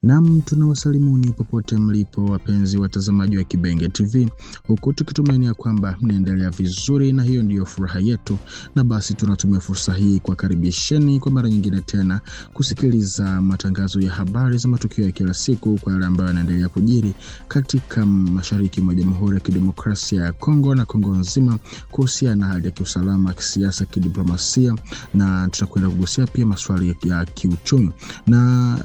Naam, tunawasalimuni popote mlipo wapenzi watazamaji wa Kibenge TV, huku tukitumainia kwamba mnaendelea vizuri, na hiyo ndiyo furaha yetu. Na basi tunatumia fursa hii kwa karibisheni kwa mara nyingine tena kusikiliza matangazo ya habari za matukio ya kila siku kwa yale ambayo yanaendelea kujiri katika mashariki mwa Jamhuri ya Kidemokrasia ya Kongo na Kongo nzima, kuhusiana na hali ya kiusalama, kisiasa, kidiplomasia, na tutakwenda kugusia pia masuala ya kiuchumi. Na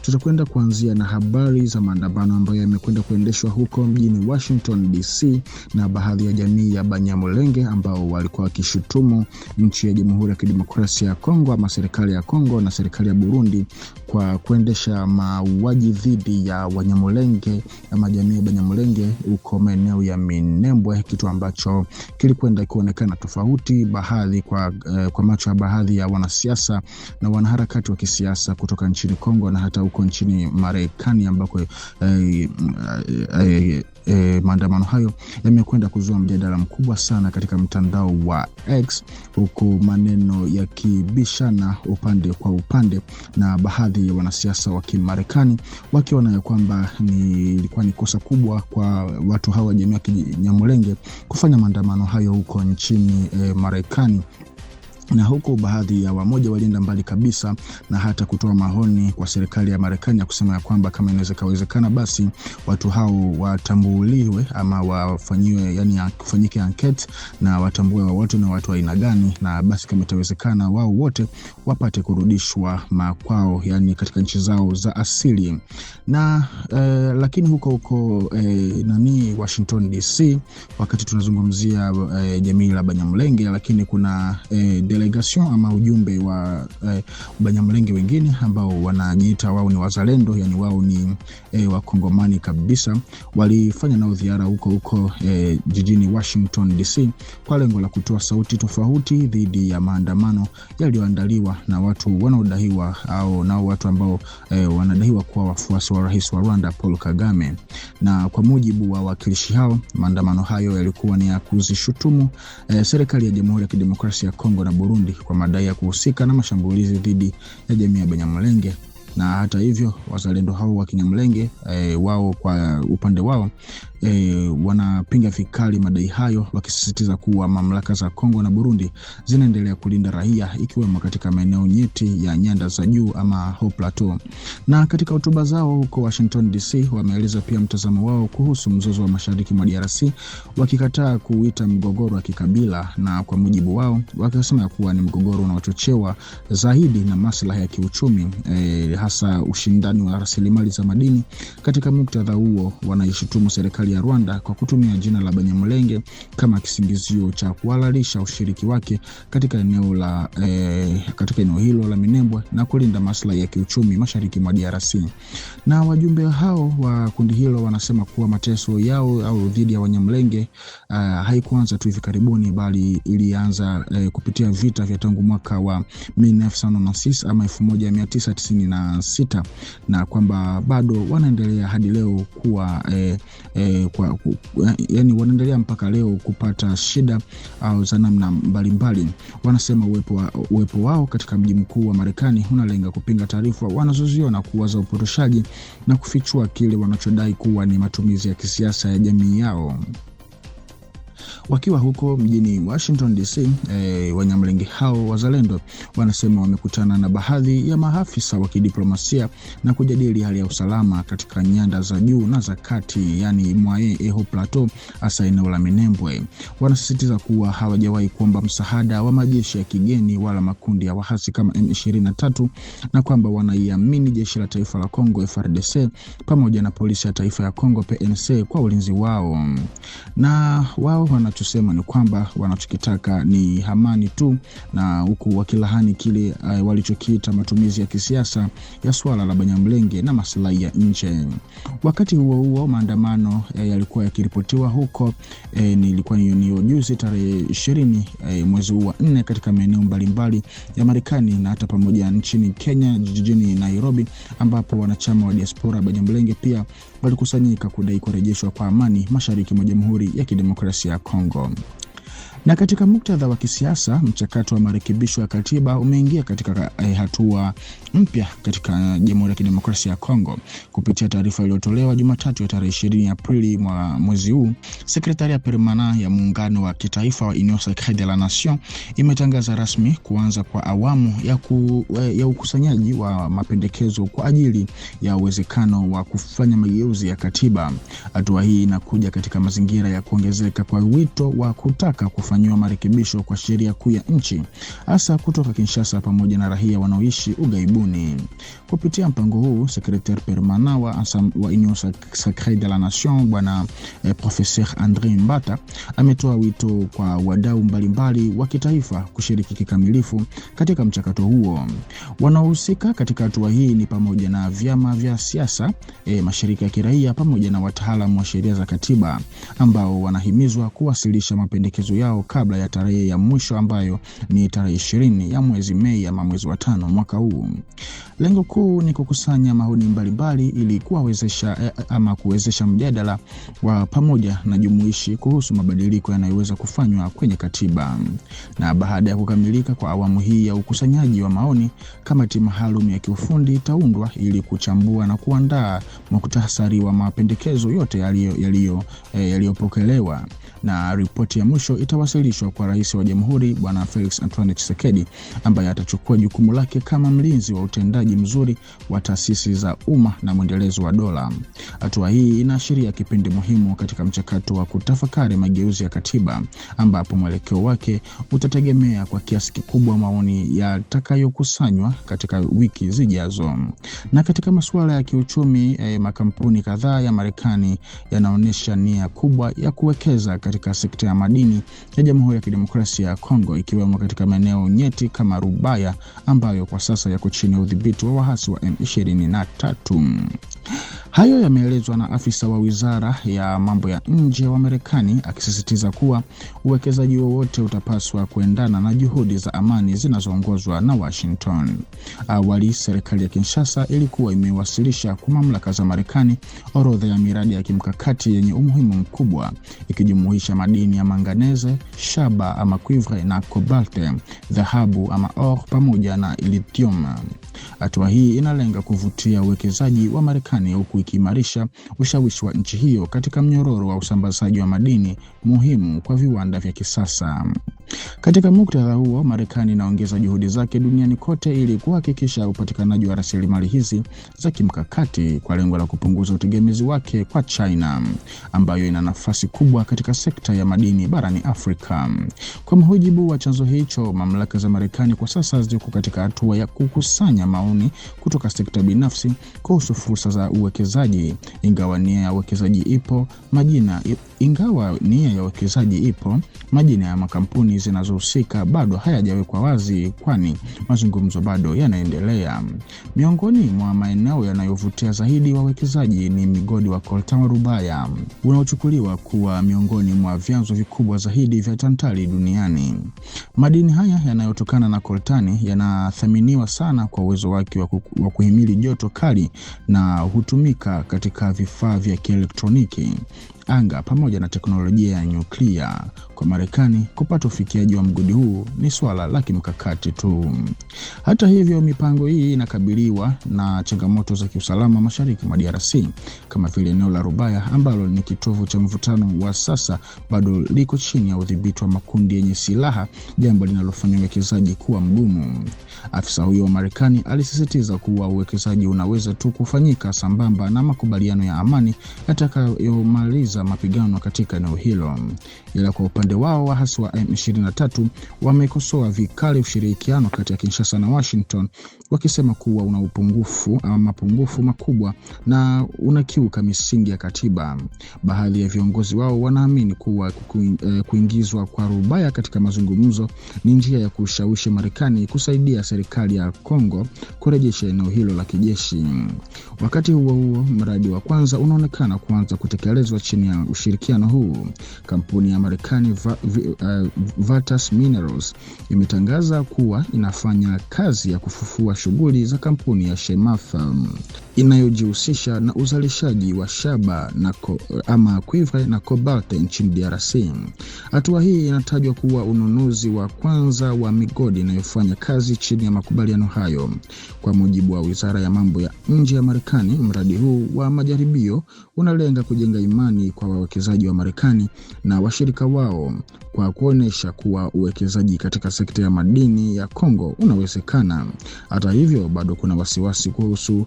tutakwenda kuanzia na habari za maandamano ambayo yamekwenda kuendeshwa huko mjini Washington DC na baadhi ya jamii ya Banyamulenge ambao walikuwa wakishutumu nchi ya Jamhuri ya Kidemokrasia ya Kongo ama serikali ya Kongo na serikali ya Burundi kwa kuendesha mauaji dhidi ya Wanyamulenge ama jamii ya Banyamulenge huko maeneo ya Minembwe, kitu ambacho kilikwenda kuonekana tofauti kwa macho ya baadhi ya wanasiasa na wanaharakati wa kisiasa kutoka nchini Kongo na hata huko nchini Marekani, ambako maandamano hayo yamekwenda kuzua mjadala mkubwa sana katika mtandao wa X, huku maneno yakibishana upande kwa upande, na baadhi ya wanasiasa wa Kimarekani wakiona ya kwamba ilikuwa ni kosa kubwa kwa watu hawa jamii ya Kinyamulenge kufanya maandamano hayo huko nchini Marekani. Na huko baadhi ya wamoja walienda mbali kabisa na hata kutoa maoni kwa serikali ya Marekani ya kusema ya kwamba kama inawezekana basi watu hao watambuliwe ama wafanyiwe, yani kufanyike anketi na watambue watu na watu wa aina gani, na basi kama itawezekana wao wote wapate kurudishwa makwao, yani katika nchi zao za asili. Na lakini huko Washington DC, wakati tunazungumzia jamii la Banyamulenge, lakini kuna delegation ama ujumbe wa Banyamulenge wengine ambao wanajiita wao ni wazalendo, yani wao ni wakongomani kabisa, walifanya nao ziara huko jijini Washington DC kwa lengo la kutoa sauti tofauti dhidi ya maandamano yaliyoandaliwa na watu wanaodaiwa au nao watu ambao wanadaiwa kuwa wafuasi wa rais wa Rwanda Paul Kagame. Na kwa mujibu wa wakilishi hao, maandamano hayo yalikuwa ni ya kuzishutumu serikali ya Jamhuri ya Kidemokrasia ya Kongo na Burundi kwa madai ya kuhusika na mashambulizi dhidi ya jamii ya Banyamulenge. Na hata hivyo wazalendo hao wa Kinyamulenge wao kwa upande wao wanapinga vikali madai hayo, wakisisitiza kuwa mamlaka za Kongo na Burundi zinaendelea kulinda raia, ikiwemo katika maeneo nyeti ya nyanda za juu ama Haut Plateau. Na katika hotuba zao huko Washington DC wameeleza pia mtazamo wao kuhusu mzozo wa mashariki mwa DRC, wakikataa kuita mgogoro wa kikabila, na kwa mujibu wao wakisema kuwa ni mgogoro unaochochewa zaidi na maslahi ya kiuchumi, hasa ushindani wa rasilimali za madini. Katika muktadha huo wanaishutumu serikali ya Rwanda kwa kutumia jina la Banyamulenge kama kisingizio cha kuhalalisha ushiriki wake katika eneo hilo la Minembwe na kulinda maslahi ya kiuchumi mashariki mwa DRC. Na wajumbe hao wa kundi hilo wanasema kuwa mateso yao au dhidi ya Wanyamulenge haikuanza tu hivi karibuni, bali ilianza kupitia vita vya tangu mwaka wa 1996 ama 1996, na kwamba bado wanaendelea hadi leo kuwa yani wanaendelea mpaka leo kupata shida au za namna mbalimbali. Wanasema uwepo wao katika mji mkuu wa Marekani unalenga kupinga taarifa wanazoziona kuwa za upotoshaji na kufichua kile wanachodai kuwa ni matumizi ya kisiasa ya jamii yao. Wakiwa huko mjini Washington DC, Wanyamulenge hao wazalendo wanasema wamekutana na baadhi ya maafisa wa kidiplomasia na kujadili hali ya usalama katika nyanda za juu na za kati, yani Haut Plateau, hasa eneo la Minembwe. Wanasisitiza kuwa hawajawahi kuomba msaada wa majeshi ya kigeni wala makundi ya waasi kama M23, na kwamba wanaiamini jeshi la taifa la Kongo FARDC pamoja na polisi ya taifa ya Kongo PNC kwa ulinzi wao. Na wao wanachosema ni kwamba wanachokitaka ni amani tu, na huku wakilahani kile walichokiita matumizi ya kisiasa ya swala la Banyamulenge na maslahi ya nje. Wakati huo maandamano yalikuwa yakiripotiwa huko ilikuwa ni juzi tarehe 20 mwezi wa 4 katika maeneo mbalimbali ya Marekani na hata pamoja nchini Kenya jijini Nairobi, ambapo wanachama wa diaspora Banyamulenge pia walikusanyika kudai kurejeshwa kwa amani mashariki mwa Jamhuri ya Kidemokrasia ya Kongo. Na katika muktadha wa kisiasa, mchakato wa marekebisho ya katiba umeingia katika hatua mpya katika Jamhuri ya Kidemokrasia ya Kongo. Kupitia taarifa iliyotolewa Jumatatu ya tarehe 20 Aprili mwezi huu, Sekretariat Permanent ya Muungano wa Kitaifa wa Union Sacrée de la Nation imetangaza rasmi kuanza kwa awamu ya ukusanyaji wa mapendekezo kwa ajili ya uwezekano wa kufanya mageuzi ya katiba. Hatua hii inakuja katika mazingira ya kuongezeka kwa wito wa kutaka kufanywa marekebisho kwa sheria kuu ya nchi, hasa kutoka Kinshasa pamoja na raia wanaoishi ughaibuni. Kupitia mpango huu, Secrétaire Permanent wa Union Sacrée de la Nation Bwana Professeur André Mbata ametoa wito kwa wadau mbalimbali wa kitaifa kushiriki kikamilifu katika mchakato huo. Wanaohusika katika hatua hii ni pamoja na vyama vya siasa, mashirika ya kiraia pamoja na wataalamu wa sheria za katiba, ambao wanahimizwa kuwasilisha mapendekezo yao kabla ya tarehe ya mwisho ambayo ni tarehe 20 ya mwezi Mei ama mwezi wa 5 mwaka huu. Lengo kuu ni kukusanya maoni mbalimbali ili kuwezesha mjadala wa pamoja na jumuishi kuhusu mabadiliko yanayoweza kufanywa kwenye katiba. Na baada ya kukamilika kwa awamu hii ya ukusanyaji wa maoni, kamati maalum ya kiufundi itaundwa ili kuchambua na kuandaa muhtasari wa mapendekezo yote yaliyopokelewa, na ripoti ya mwisho itawasilishwa kwa Rais wa Jamhuri Bwana Felix Antoine Tshisekedi, ambaye atachukua jukumu lake kama mlinzi wa utendaji mzuri wa taasisi za umma na mwendelezo wa dola. Hatua hii inaashiria kipindi muhimu katika mchakato wa kutafakari mageuzi ya katiba, ambapo mwelekeo wake utategemea kwa kiasi kikubwa maoni yatakayokusanywa katika wiki zijazo. Na katika masuala ya kiuchumi, makampuni kadhaa ya Marekani yanaonyesha nia kubwa ya kuwekeza katika sekta ya madini ya Jamhuri ya Kidemokrasia ya Kongo, ikiwemo katika maeneo nyeti kama Rubaya ambayo kwa sasa yako chini ya udhibiti wa waasi wa M23. Hayo yameelezwa na afisa wa Wizara ya Mambo ya Nje wa Marekani, akisisitiza kuwa uwekezaji wowote utapaswa kuendana na juhudi za amani zinazoongozwa na Washington. Awali, serikali ya Kinshasa ilikuwa imewasilisha kwa mamlaka za Marekani orodha ya miradi ya kimkakati yenye umuhimu mkubwa, ikijumuisha madini ya manganese, shaba ama cuivre na cobalt, dhahabu ama or pamoja na lithium. Hatua hii inalenga kuvutia uwekezaji wa Marekani huku ikiimarisha ushawishi wa nchi hiyo katika mnyororo wa usambazaji wa madini muhimu kwa viwanda vya kisasa. Katika muktadha huo, Marekani inaongeza juhudi zake duniani kote ili kuhakikisha upatikanaji wa rasilimali hizi za kimkakati kwa lengo la kupunguza utegemezi wake kwa China, ambayo ina nafasi kubwa katika sekta ya madini barani Afrika. Kwa mujibu wa chanzo hicho, mamlaka za Marekani kwa sasa ziko katika hatua ya kukusanya maoni kutoka sekta binafsi kuhusu fursa za uwekezaji. Ingawa nia ya uwekezaji ipo, majina ya makampuni zinazohusika bado hayajawekwa wazi, kwani mazungumzo bado yanaendelea. Miongoni mwa maeneo yanayovutia zaidi wawekezaji ni migodi wa coltan wa Rubaya, unaochukuliwa kuwa miongoni mwa vyanzo vikubwa zaidi vya tantali duniani. Madini haya yanayotokana na coltan yanathaminiwa sana kwa uwezo wake wa kuhimili joto kali na hutumika katika vifaa vya kielektroniki, anga pamoja na teknolojia ya nyuklia. Kwa Marekani, kupata ufikiaji wa mgodi huu ni swala la kimkakati tu. Hata hivyo, mipango hii inakabiliwa na changamoto za kiusalama mashariki mwa DRC, kama vile eneo la Rubaya ambalo ni kitovu cha mvutano wa sasa bado liko chini ya udhibiti wa makundi yenye silaha, jambo linalofanya uwekezaji kuwa mgumu. Afisa huyo wa Marekani alisisitiza kuwa uwekezaji unaweza tu kufanyika sambamba na makubaliano ya amani yatakayomaliza mapigano katika eneo hilo. Ila kwa upande wao, waasi wa M23 wamekosoa vikali ushirikiano kati ya Kinshasa na Washington, wakisema kuwa una mapungufu makubwa na unakiuka misingi ya katiba. Baadhi ya viongozi wao wanaamini kuwa kuingizwa kwa Rubaya katika mazungumzo ni njia ya kushawishi Marekani kusaidia serikali ya Kongo kurejesha eneo hilo la kijeshi. Wakati huo huo, mradi wa kwanza unaonekana kuanza kutekelezwa chini ya ushirikiano huu. Kampuni ya Marekani Vatas Minerals imetangaza kuwa inafanya kazi ya kufufua shughuli za kampuni ya Shemath. inayojihusisha na uzalishaji wa shaba ama quiver na cobalt nchini DRC. Hatua hii inatajwa kuwa ununuzi wa kwanza wa migodi inayofanya kazi chini ya makubaliano hayo. Kwa mujibu wa Wizara ya Mambo ya Nje ya Marekani, mradi huu wa majaribio unalenga kujenga imani kwa wawekezaji wa Marekani na washirika wao kwa kuonesha kuwa uwekezaji katika sekta ya madini ya Kongo unawezekana. Hata hivyo, bado kuna wasiwasi kuhusu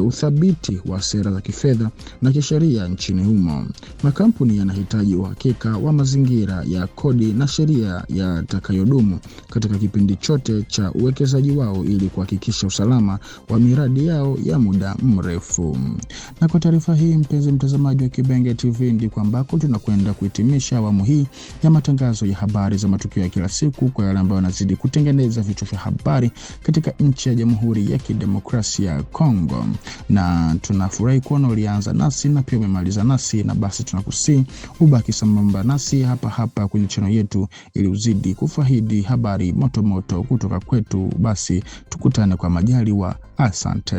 uthabiti wa sera za kifedha na kisheria nchini humo. Makampuni yanahitaji uhakika wa mazingira ya kodi na sheria yatakayodumu katika kipindi chote cha uwekezaji wao ili kuhakikisha usalama wa miradi yao ya muda mrefu. Na kwa taarifa hii, mpenzi mtazamaji wa Kibenge TV, ndiko ambako tunakwenda kuhitimisha awamu hii ya matangazo ya habari za matukio ya kila siku kwa yale ambao wanazidi kutengeneza vichwa vya habari katika nchi ya Jamhuri ya Kidemokrasia ya Kongo. Na tunafurahi kuona ulianza nasi na pia umemaliza nasi, na basi tunakusii ubaki sambamba nasi hapa kwenye channel yetu ili uzidi kufaidi habari moto moto kutoka kwetu. Basi tukutane kwa majaliwa. Asante.